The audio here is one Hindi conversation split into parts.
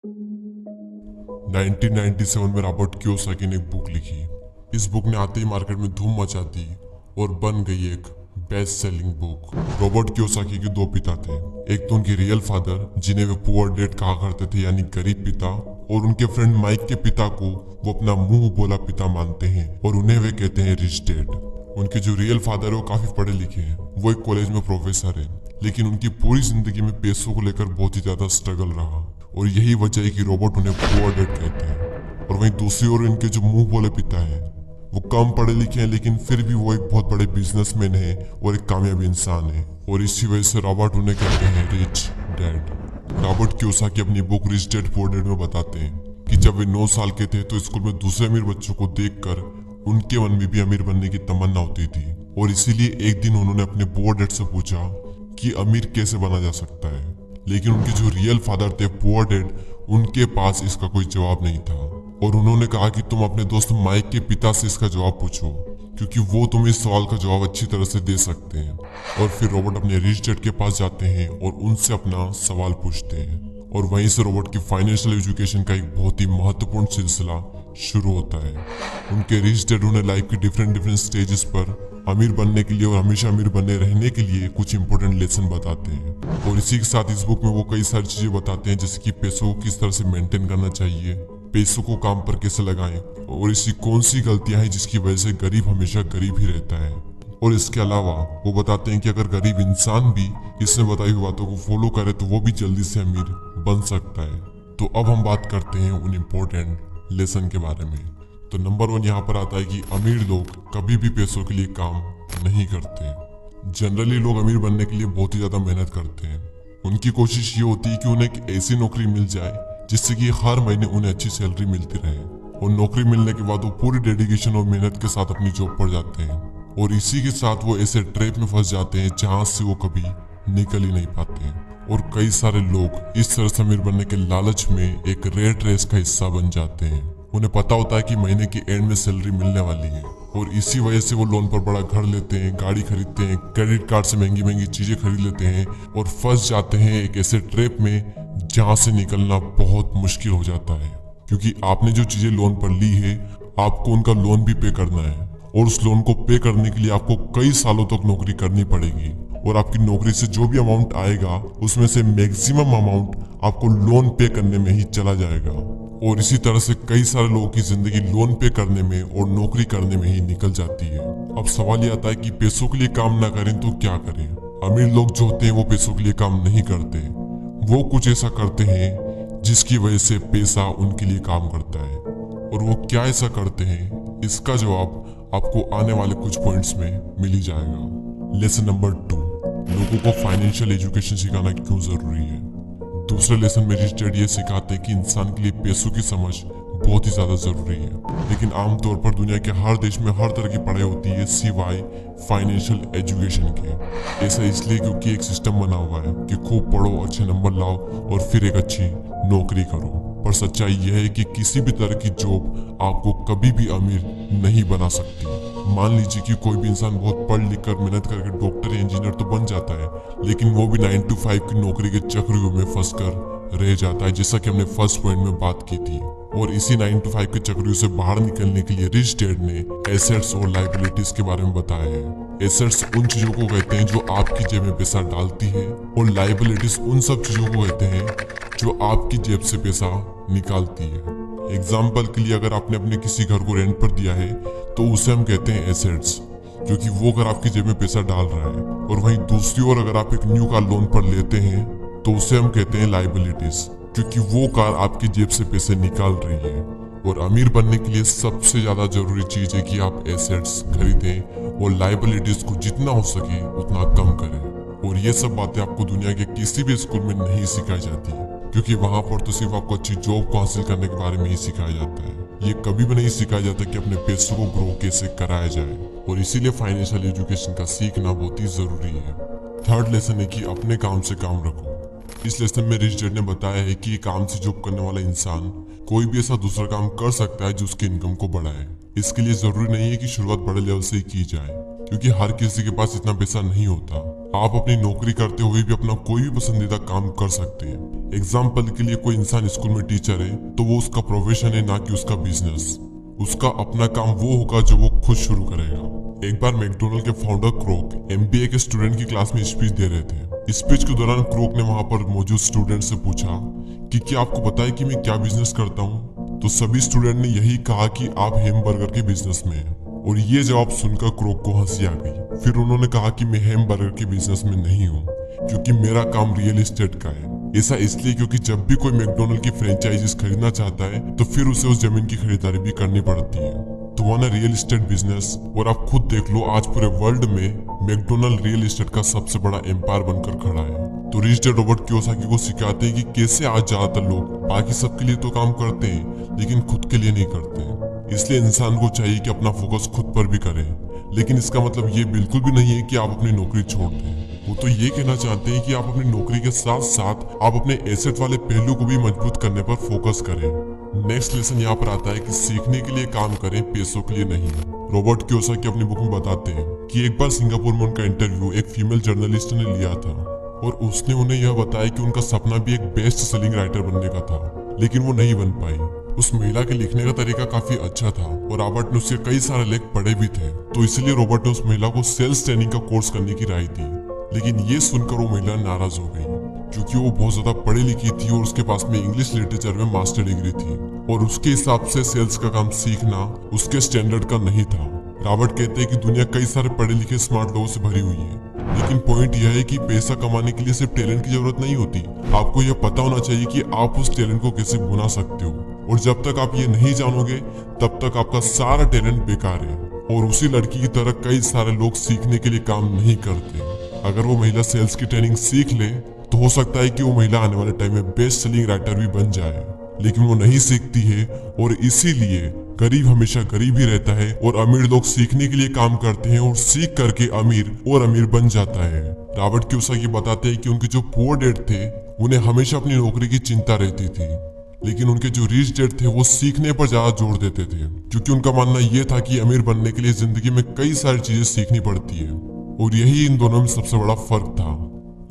1997 में रॉबर्ट कियोसाकी ने एक बुक लिखी। इस बुक ने आते ही मार्केट में धूम मचा दी और बन गई एक best selling book. Robert Kiyosaki के दो पिता थे, एक तो उनके रियल फादर जिन्हें वे पुअर डैड कहा करते थे यानी गरीब पिता, और उनके फ्रेंड माइक के पिता को वो अपना मुंह बोला पिता मानते हैं और उन्हें वे कहते हैं रिच डैड। उनके जो रियल फादर है वो काफी पढ़े लिखे हैं, वो एक कॉलेज में प्रोफेसर है, लेकिन उनकी पूरी जिंदगी में पैसों को लेकर बहुत ही ज्यादा स्ट्रगल रहा और यही वजह है कि रॉबर्ट उन्हें पुअर डैड कहते हैं। और वहीं दूसरी ओर इनके जो मुंह बोले पिता है वो कम पढ़े लिखे हैं, लेकिन फिर भी वो एक बहुत बड़े बिजनेसमैन है और एक कामयाब इंसान है, और इसी वजह से रॉबर्ट उन्हें कहते हैं रिच डैड। रॉबर्ट कियोसाकी अपनी book rich dad poor dad में बताते हैं कि जब वे 9 साल के थे तो स्कूल में दूसरे अमीर बच्चों को देखकर उनके मन में भी अमीर बनने की तमन्ना होती थी, और इसीलिए एक दिन उन्होंने अपने पुअर डैड से पूछा कि अमीर कैसे बना जा सकता है। लेकिन उनके जो रियल फादर थे पुअर डैड, उनके पास इसका कोई जवाब नहीं था, और उन्होंने कहा कि तुम अपने दोस्त माइक के पिता से इसका जवाब पूछो, क्योंकि वो तुम्हें इस सवाल का जवाब अच्छी तरह से दे सकते हैं। और फिर रॉबर्ट अपने रिच डैड के पास जाते हैं और उनसे अपना सवाल पूछते हैं, और वहीं से रॉबर्ट की फाइनेंशियल एजुकेशन का एक बहुत ही महत्वपूर्ण सिलसिला शुरू होता है। उनके रिच डैड उन्हें लाइफ की डिफरेंट स्टेजेस पर अमीर बनने के लिए और हमेशा अमीर बने रहने के लिए कुछ इंपॉर्टेंट लेसन बताते हैं, और इसी के साथ इस बुक में वो कई सारी चीजें बताते हैं, जैसे कि पैसों को किस तरह से मेंटेन करना चाहिए, पैसों को काम पर कैसे लगाएं, और ऐसी कौन सी गलतियां हैं जिसकी वजह से गरीब हमेशा गरीब ही रहता है। और इसके अलावा वो बताते हैं कि अगर गरीब इंसान भी इसमें बताई हुई बातों को फॉलो करे तो वो भी जल्दी से अमीर बन सकता है। तो अब हम बात करते हैं उन इम्पोर्टेंट लेसन के बारे में। तो नंबर 1 यहाँ पर आता है कि अमीर लोग कभी भी पैसों के लिए काम नहीं करते। जनरली लोग अमीर बनने के लिए बहुत ही ज्यादा मेहनत करते हैं। उनकी कोशिश ये होती है कि उन्हें एक ऐसी नौकरी मिल जाए जिससे कि हर महीने उन्हें अच्छी सैलरी मिलती रहे, और नौकरी मिलने के बाद वो पूरी डेडिकेशन और मेहनत के साथ अपनी जॉब पर जाते हैं, और इसी के साथ वो ऐसे ट्रैप में फंस जाते हैं जहां से वो कभी निकल ही नहीं पाते हैं। और कई सारे लोग इस तरह से अमीर बनने के लालच में एक रेट रेस का हिस्सा बन जाते हैं। उन्हें पता होता है कि महीने के एंड में सैलरी मिलने वाली है, और इसी वजह से वो लोन पर बड़ा घर लेते हैं, गाड़ी खरीदते हैं, क्रेडिट कार्ड से महंगी महंगी चीजें खरीद लेते हैं, और फंस जाते हैं एक ऐसे ट्रैप में जहां से निकलना बहुत मुश्किल हो जाता है। क्योंकि आपने जो चीजें लोन पर ली है आपको उनका लोन भी पे करना है, और उस लोन को पे करने के लिए आपको कई सालों तक नौकरी करनी पड़ेगी, और आपकी नौकरी से जो भी अमाउंट आएगा उसमें से मैक्सिमम अमाउंट आपको लोन पे करने में ही चला जाएगा। और इसी तरह से कई सारे लोगों की जिंदगी लोन पे करने में और नौकरी करने में ही निकल जाती है। अब सवाल ये आता है कि पैसों के लिए काम ना करें तो क्या करें। अमीर लोग जो होते हैं वो पैसों के लिए काम नहीं करते, वो कुछ ऐसा करते हैं जिसकी वजह से पैसा उनके लिए काम करता है। और वो क्या ऐसा करते हैं, इसका जवाब आपको आने वाले कुछ पॉइंट्स में मिल ही जाएगा। लेसन नंबर 2, लोगों को फाइनेंशियल एजुकेशन सिखाना क्यों जरूरी है। दूसरे लेसन में रिच डैड ये सिखाते हैं कि इंसान के लिए पैसों की समझ बहुत ही ज्यादा जरूरी है, लेकिन आमतौर पर दुनिया के हर देश में हर तरह की पढ़ाई होती है सिवाय फाइनेंशियल एजुकेशन के। ऐसा इसलिए क्योंकि एक सिस्टम बना हुआ है कि खूब पढ़ो, अच्छे नंबर लाओ और फिर एक अच्छी नौकरी करो। पर सच्चाई यह है कि किसी भी तरह की जॉब आपको कभी भी अमीर नहीं बना सकती। मान लीजिए कि कोई भी इंसान बहुत पढ़ लिख कर मेहनत करके डॉक्टर या इंजीनियर तो बन जाता है, लेकिन वो भी 9 to 5 की नौकरी के चक्रव्यूह में फंसकर रह जाता है, जैसा कि हमने फर्स्ट पॉइंट में बात की थी। और इसी 9 to 5 के चक्रव्यूह से बाहर निकलने के लिए रिच डैड ने एसेट्स और लायबिलिटीज के बारे में बताया है। एसेट्स उन चीजों को कहते हैं जो आपकी जेब में पैसा डालती है, और लायबिलिटीज उन सब चीजों को कहते हैं जो आपकी जेब से पैसा निकालती है। एग्जाम्पल के लिए अगर आपने अपने किसी घर को रेंट पर दिया है तो उसे हम कहते हैं एसेट्स, क्योंकि वो घर आपकी जेब में पैसा डाल रहा है। और वहीं दूसरी ओर अगर आप एक न्यू कार लोन पर लेते हैं तो उसे हम कहते हैं लायबिलिटीज, क्योंकि वो कार आपकी जेब से पैसे निकाल रही है। और अमीर बनने के लिए सबसे ज्यादा जरूरी चीज है कि आप एसेट्स खरीदें और लायबिलिटीज को जितना हो सके उतना कम करें। और ये सब बातें आपको दुनिया के किसी भी स्कूल में नहीं सिखाई जाती, क्योंकि वहां पर तो सिर्फ आपको अच्छी जॉब को हासिल करने के बारे में ही सिखाया जाता है। ये कभी भी नहीं सिखाया जाता कि अपने पैसों को ग्रो कैसे कराया जाए, और इसीलिए फाइनेंशियल एजुकेशन का सीखना बहुत ही जरूरी है। थर्ड लेसन है कि अपने काम से काम रखो। इस लेसन में रिच डैड ने बताया है कि काम से जॉब करने वाला इंसान कोई भी ऐसा दूसरा काम कर सकता है जो उसकी इनकम को बढ़ाए। इसके लिए जरूरी नहीं है कि शुरुआत बड़े लेवल से ही की जाए। क्योंकि हर किसी के पास इतना पैसा नहीं होता। आप अपनी नौकरी करते हुए भी अपना कोई भी पसंदीदा काम कर सकते हैं। एग्जाम्पल के लिए कोई इंसान स्कूल में टीचर है तो वो उसका प्रोफेशन है, ना कि उसका बिजनेस। उसका अपना काम वो होगा जो वो खुद शुरू करेगा। एक बार मैकडोनल्ड के फाउंडर क्रोक एमबीए के स्टूडेंट की क्लास में स्पीच दे रहे थे। स्पीच के दौरान क्रोक ने वहां पर मौजूद स्टूडेंट से पूछा कि क्या आपको पता है कि मैं क्या बिजनेस करता हूँ। तो सभी स्टूडेंट ने यही कहा कि आप हैमबर्गर के बिजनेस में हैं। और ये जवाब सुनकर क्रोक को हंसी आ गई। फिर उन्होंने कहा कि मैं हैमबर्गर के बिजनेस में नहीं हूँ, क्योंकि मेरा काम रियल एस्टेट का है। ऐसा इसलिए क्योंकि जब भी कोई मैकडोनल्ड की फ्रेंचाइजीज खरीदना चाहता है तो फिर उसे उस जमीन की खरीदारी भी करनी पड़ती है। तो वहाँ रियल एस्टेट बिजनेस, और आप खुद देख लो आज पूरे वर्ल्ड में मैकडोनल्ड रियल एस्टेट का सबसे बड़ा एम्पायर बनकर खड़ा है। तो रिच डैड रॉबर्ट कियोसाकी को सिखाते हैं कि कैसे आज ज्यादातर लोग बाकी सबके लिए तो काम करते हैं लेकिन खुद के लिए नहीं करते। इसलिए इंसान को चाहिए कि अपना फोकस खुद पर भी करे, लेकिन इसका मतलब ये बिल्कुल भी नहीं है कि आप अपनी नौकरी छोड़ दें। वो तो ये कहना चाहते हैं कि आप अपनी नौकरी के साथ साथ आप अपने एसेट वाले पहलू को भी मजबूत करने पर फोकस करें। नेक्स्ट लेसन यहाँ पर आता है कि सीखने के लिए काम करें, पैसों के लिए नहीं। रॉबर्ट कियोसाकी अपनी बुक में बताते हैं कि एक बार सिंगापुर में उनका इंटरव्यू एक फीमेल जर्नलिस्ट ने लिया था और उसने उन्हें यह बताया कि उनका सपना भी एक बेस्ट सेलिंग राइटर बनने का था, लेकिन वो नहीं बन पाई। उस महिला के लिखने का तरीका काफी अच्छा था और रॉबर्ट ने उसके कई सारे लेख पढ़े भी थे, तो इसलिए रॉबर्ट ने उस महिला को सेल्स ट्रेनिंग का कोर्स करने की राय दी। लेकिन ये सुनकर वो महिला नाराज हो गई, क्योंकि वो बहुत ज्यादा पढ़ी लिखी थी और उसके पास में इंग्लिश लिटरेचर में मास्टर डिग्री थी और उसके हिसाब से सेल्स का काम सीखना उसके स्टैंडर्ड का नहीं था। रॉबर्ट कहते हैं कि दुनिया कई सारे पढ़े लिखे स्मार्ट लोगों से भरी हुई है, लेकिन पॉइंट यह है कि पैसा कमाने के लिए सिर्फ टैलेंट की जरूरत नहीं होती। आपको यह पता होना चाहिए कि आप उस टैलेंट को कैसे बुना सकते हो, और जब तक आप ये नहीं जानोगे तब तक आपका सारा टैलेंट बेकार है। और उसी लड़की की तरह कई सारे लोग सीखने के लिए काम नहीं करते। अगर वो महिला सेल्स की ट्रेनिंग सीख ले तो हो सकता है कि वो महिला आने वाले टाइम में बेस्ट सेलिंग राइटर भी बन जाए, लेकिन वो नहीं सीखती है और इसीलिए गरीब हमेशा गरीब ही रहता है और अमीर लोग सीखने के लिए काम करते हैं और सीख करके अमीर और अमीर बन जाता है। रॉबर्ट कियोसाकी बताते हैं कि उनके जो पुअर डैड थे उन्हें हमेशा अपनी नौकरी की चिंता रहती थी, लेकिन उनके जो रिच डैड थे वो सीखने पर ज्यादा जोर देते थे, क्योंकि उनका मानना यह था कि अमीर बनने के लिए जिंदगी में कई सारी चीजें सीखनी पड़ती है, और यही इन दोनों में सबसे बड़ा फर्क था।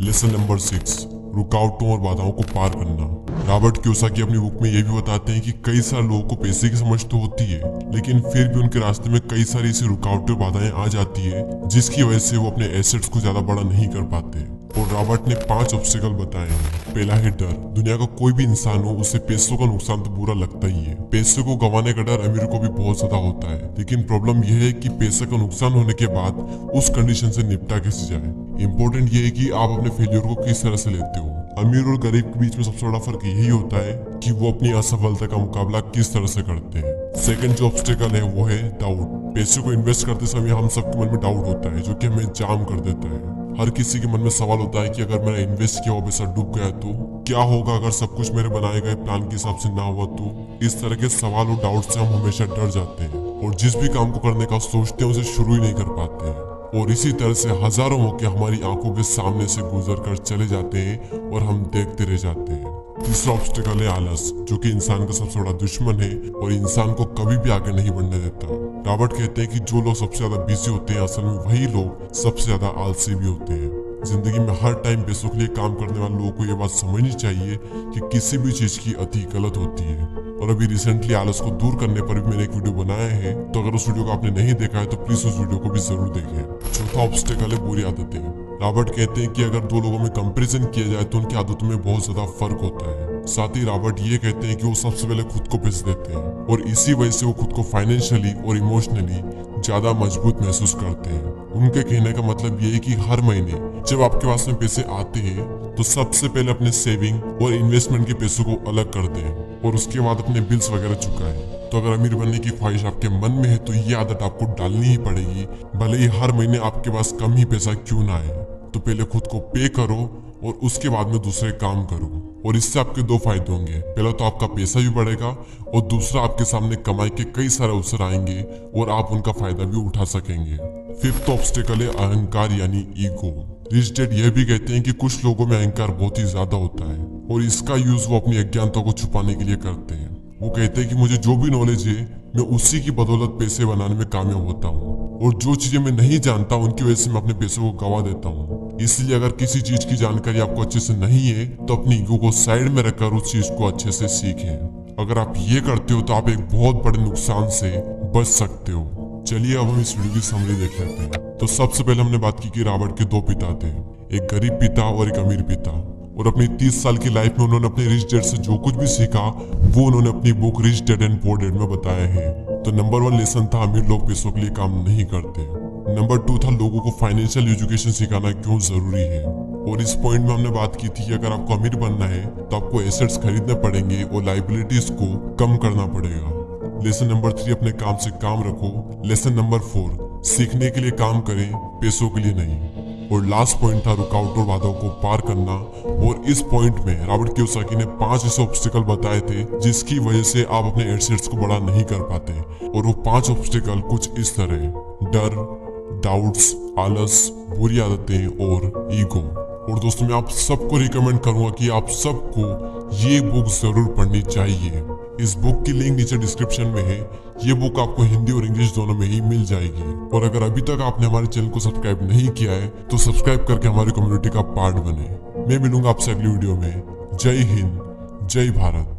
लेसन नंबर 6, रुकावटों और बाधाओं को पार करना। रॉबर्ट कियोसाकी अपनी बुक में यह भी बताते हैं कि कई सारे लोगों को पैसे की समझ तो होती है, लेकिन फिर भी उनके रास्ते में कई सारी ऐसी रुकावटें और बाधाएं आ जाती है जिसकी वजह से वो अपने एसेट्स को ज्यादा बड़ा नहीं कर पाते। और रॉबर्ट ने 5 ऑब्स्टिकल बताए हैं। पहला है डर। दुनिया का कोई भी इंसान हो उसे पैसों का नुकसान तो बुरा लगता ही है। पैसे को गंवाने का डर अमीर को भी बहुत ज्यादा होता है, लेकिन प्रॉब्लम यह है कि पैसे का नुकसान होने के बाद उस कंडीशन से निपटा कैसे जाए। इम्पोर्टेंट ये है कि आप अपने फेलियर को किस तरह से लेते हो। अमीर और गरीब के बीच में सबसे बड़ा फर्क यही होता है कि वो अपनी असफलता का मुकाबला किस तरह से करते हैं। सेकंड जो ऑब्स्टिकल है वो है डाउट। पैसे को इन्वेस्ट करते समय हम सबके मन में डाउट होता है जो कि हमें जाम कर देता है। हर किसी के मन में सवाल होता है कि अगर मैंने इन्वेस्ट किया हुआ पैसा डूब गया तो क्या होगा, अगर सब कुछ मेरे बनाए गए प्लान के हिसाब से ना हुआ तो। इस तरह के सवाल और डाउट से हम हमेशा डर जाते हैं और जिस भी काम को करने का सोचते हैं उसे शुरू ही नहीं कर पाते हैं, और इसी तरह से हजारों मौके हमारी आंखों के सामने से गुजर कर चले जाते हैं और हम देखते रह जाते हैं। तीसरा ऑब्स्टिकल है आलस, जो कि इंसान का सबसे बड़ा दुश्मन है और इंसान को कभी भी आगे नहीं बढ़ने देता। रॉबर्ट कहते हैं कि जो लोग सबसे ज्यादा बिजी होते हैं असल में वही लोग सबसे ज्यादा आलसी भी होते हैं। जिंदगी में हर टाइम पैसों के लिए काम करने वाले लोगों को ये बात समझनी चाहिए कि किसी भी चीज की अति गलत होती है। और अभी रिसेंटली आलस को दूर करने पर भी मैंने एक वीडियो बनाया है, तो अगर उस वीडियो को आपने नहीं देखा है तो प्लीज उस वीडियो को भी जरूर देखें। चौथा ऑब्स्टिकल है बुरी आदतें। रॉबर्ट कहते हैं कि अगर दो लोगों में कंपैरिजन किया जाए तो उनकी आदतों में बहुत ज्यादा फर्क होता है। साथ ही रॉबर्ट ये कहते हैं कि वो सबसे पहले खुद को पैसे देते हैं और इसी वजह से वो खुद को फाइनेंशियली और इमोशनली ज्यादा मजबूत महसूस करते हैं। उनके कहने का मतलब ये है कि हर महीने जब आपके पास में पैसे आते हैं तो सबसे पहले अपने सेविंग और इन्वेस्टमेंट के पैसों को अलग कर दें और उसके बाद अपने बिल्स वगैरह चुकाएं। तो अगर अमीर बनने की ख्वाहिश आपके मन में है तो ये आदत आपको डालनी ही पड़ेगी, भले ही हर महीने आपके पास कम ही पैसा क्यों ना आए। तो पहले खुद को पे करो और उसके बाद में दूसरे काम करो, और इससे आपके 2 फायदे होंगे। पहला तो आपका पैसा भी बढ़ेगा और दूसरा आपके सामने कमाई के कई सारे अवसर आएंगे और आप उनका फायदा भी उठा सकेंगे। फिफ्थ ऑब्स्टिकल है अहंकार यानी ईगो। रिच डैड यह भी कहते हैं कि कुछ लोगों में अहंकार बहुत ही ज्यादा होता है और इसका यूज वो अपनी अज्ञानता को छुपाने के लिए करते हैं। वो कहते हैं कि मुझे जो भी नॉलेज है मैं उसी की बदौलत पैसे बनाने में कामयाब होता हूँ, और जो चीजें मैं नहीं जानता उनकी वजह से मैं अपने पैसों को गवा देता हूँ। इसलिए अगर किसी चीज की जानकारी आपको अच्छे से नहीं है तो अपनी ईगो को साइड में रखकर उस चीज को अच्छे से सीखें। अगर आप ये करते हो तो आप एक बहुत बड़े नुकसान से बच सकते हो। चलिए अब हम इस वीडियो की समरी देख लेते हैं। तो सबसे पहले हमने बात की कि रॉबर्ट के दो पिता थे, एक गरीब पिता और एक अमीर पिता, और अपनी 30 साल की लाइफ में उन्होंने अपने रिच डैड से जो कुछ भी सीखा वो उन्होंने अपनी book rich dad and poor dad में बताया है। तो नंबर 1 लेसन था अमीर लोग पैसों के लिए काम नहीं करते। नंबर 2 था लोगों को फाइनेंशियल एजुकेशन सिखाना क्यों जरूरी है, और इस पॉइंट में हमने बात की थी कि अगर आपको अमीर बनना है तो आपको एसेट्स खरीदने पड़ेंगे और लाइबिलिटीज को कम करना पड़ेगा। लेसन नंबर 3 अपने काम से काम रखो। लेसन नंबर 4 सीखने के लिए काम करें, पैसों के लिए नहीं। और लास्ट पॉइंट था रुकावट और बाधाओं को पार करना, और इस पॉइंट में रॉबर्ट कियोसाकी ने 5 ऐसे ऑब्स्टिकल बताए थे जिसकी वजह से आप अपने एसेट्स को बड़ा नहीं कर पाते। और वो 5 ऑब्स्टिकल कुछ इस तरह: डर, डाउट्स, आलस, बुरी आदतें और ईगो। और दोस्तों मैं आप सबको रिकमेंड करूंगा कि आप सबको ये बुक जरूर पढ़नी चाहिए। इस बुक की लिंक नीचे डिस्क्रिप्शन में है। ये बुक आपको हिंदी और इंग्लिश दोनों में ही मिल जाएगी। और अगर अभी तक आपने हमारे चैनल को सब्सक्राइब नहीं किया है तो सब्सक्राइब करके हमारी कम्युनिटी का पार्ट बने। मैं मिलूंगा आपसे अगली वीडियो में। जय हिंद, जय भारत।